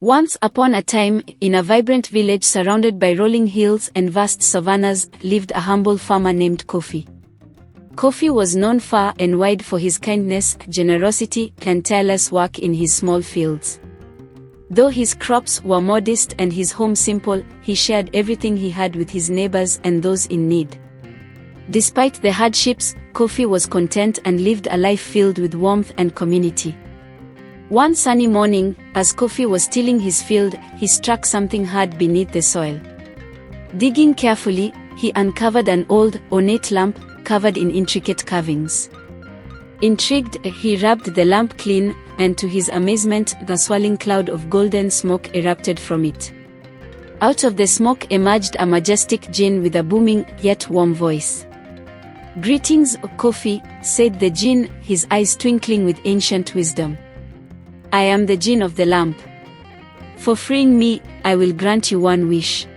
Once upon a time, in a vibrant village surrounded by rolling hills and vast savannas, lived a humble farmer named Kofi. Kofi was known far and wide for his kindness, generosity, and tireless work in his small fields. Though his crops were modest and his home simple, he shared everything he had with his neighbors and those in need. Despite the hardships, Kofi was content and lived a life filled with warmth and community. One sunny morning, as Kofi was tilling his field, he struck something hard beneath the soil. Digging carefully, he uncovered an old, ornate lamp, covered in intricate carvings. Intrigued, he rubbed the lamp clean, and to his amazement, the swirling cloud of golden smoke erupted from it. Out of the smoke emerged a majestic genie with a booming, yet warm voice. "Greetings, Kofi," said the genie, his eyes twinkling with ancient wisdom. "I am the genie of the lamp. For freeing me, I will grant you one wish.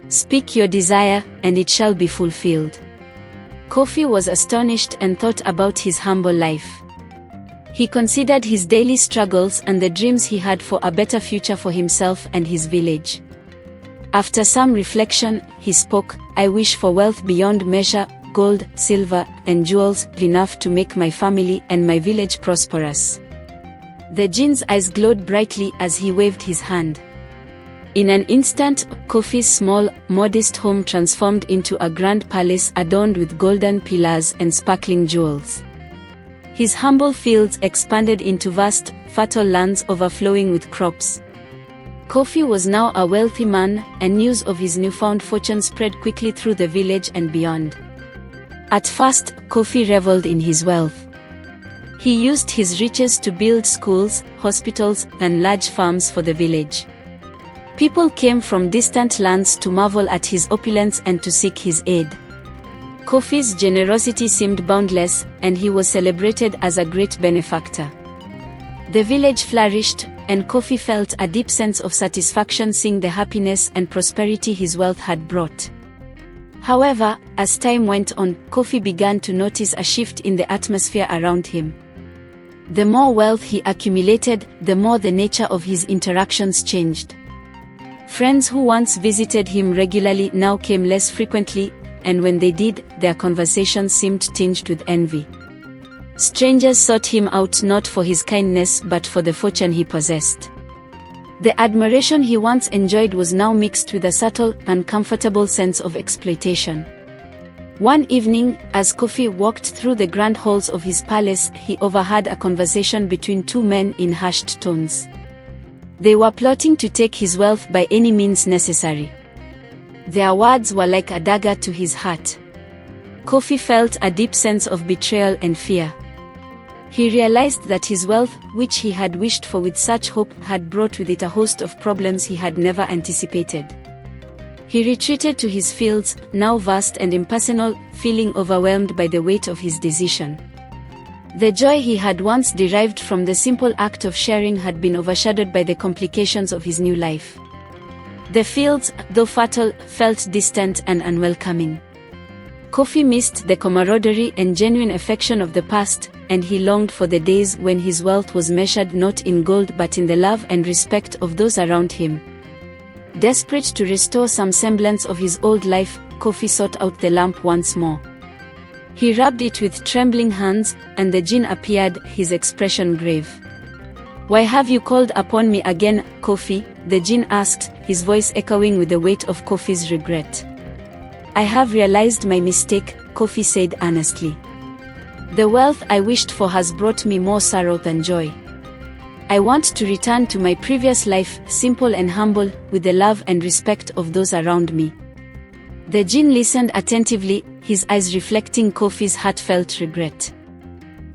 Speak your desire, and it shall be fulfilled." Kofi was astonished and thought about his humble life. He considered his daily struggles and the dreams he had for a better future for himself and his village. After some reflection, he spoke, "I wish for wealth beyond measure, gold, silver, and jewels, enough to make my family and my village prosperous." The genie's eyes glowed brightly as he waved his hand. In an instant, Kofi's small, modest home transformed into a grand palace adorned with golden pillars and sparkling jewels. His humble fields expanded into vast, fertile lands overflowing with crops. Kofi was now a wealthy man, and news of his newfound fortune spread quickly through the village and beyond. At first, Kofi reveled in his wealth. He used his riches to build schools, hospitals, and large farms for the village. People came from distant lands to marvel at his opulence and to seek his aid. Kofi's generosity seemed boundless, and he was celebrated as a great benefactor. The village flourished, and Kofi felt a deep sense of satisfaction seeing the happiness and prosperity his wealth had brought. However, as time went on, Kofi began to notice a shift in the atmosphere around him. The more wealth he accumulated, the more the nature of his interactions changed. Friends who once visited him regularly now came less frequently, and when they did, their conversations seemed tinged with envy. Strangers sought him out not for his kindness but for the fortune he possessed. The admiration he once enjoyed was now mixed with a subtle, uncomfortable sense of exploitation. One evening, as Kofi walked through the grand halls of his palace, he overheard a conversation between two men in hushed tones. They were plotting to take his wealth by any means necessary. Their words were like a dagger to his heart. Kofi felt a deep sense of betrayal and fear. He realized that his wealth, which he had wished for with such hope, had brought with it a host of problems he had never anticipated. He retreated to his fields, now vast and impersonal, feeling overwhelmed by the weight of his decision. The joy he had once derived from the simple act of sharing had been overshadowed by the complications of his new life. The fields, though fertile, felt distant and unwelcoming. Kofi missed the camaraderie and genuine affection of the past, and he longed for the days when his wealth was measured not in gold but in the love and respect of those around him. Desperate to restore some semblance of his old life, Kofi sought out the lamp once more. He rubbed it with trembling hands, and the genie appeared, his expression grave. "Why have you called upon me again, Kofi?" the genie asked, his voice echoing with the weight of Kofi's regret. "I have realized my mistake," Kofi said earnestly. "The wealth I wished for has brought me more sorrow than joy. I want to return to my previous life, simple and humble, with the love and respect of those around me." The genie listened attentively, his eyes reflecting Kofi's heartfelt regret.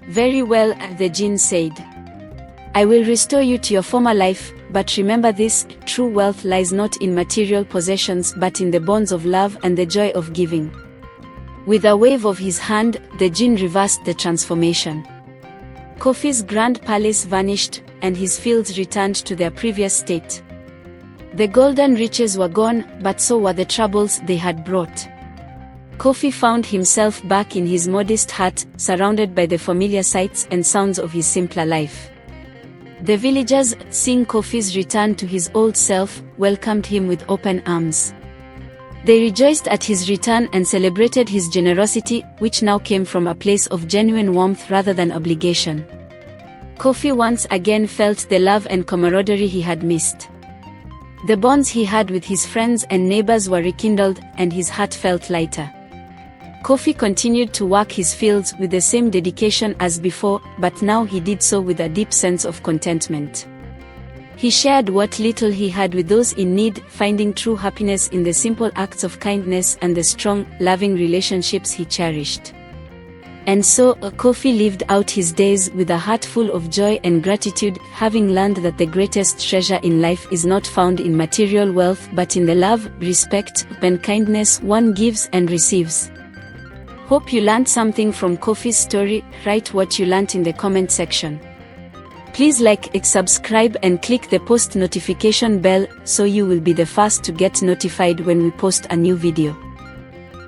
"Very well," the genie said. "I will restore you to your former life, but remember this, true wealth lies not in material possessions but in the bonds of love and the joy of giving." With a wave of his hand, the genie reversed the transformation. Kofi's grand palace vanished, and his fields returned to their previous state. The golden riches were gone, but so were the troubles they had brought. Kofi found himself back in his modest hut, surrounded by the familiar sights and sounds of his simpler life. The villagers, seeing Kofi's return to his old self, welcomed him with open arms. They rejoiced at his return and celebrated his generosity, which now came from a place of genuine warmth rather than obligation. Kofi once again felt the love and camaraderie he had missed. The bonds he had with his friends and neighbors were rekindled, and his heart felt lighter. Kofi continued to work his fields with the same dedication as before, but now he did so with a deep sense of contentment. He shared what little he had with those in need, finding true happiness in the simple acts of kindness and the strong, loving relationships he cherished. And so, Kofi lived out his days with a heart full of joy and gratitude, having learned that the greatest treasure in life is not found in material wealth but in the love, respect, and kindness one gives and receives. Hope you learned something from Kofi's story. Write what you learned in the comment section. Please like, subscribe and click the post notification bell so you will be the first to get notified when we post a new video.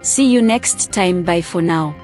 See you next time. Bye for now.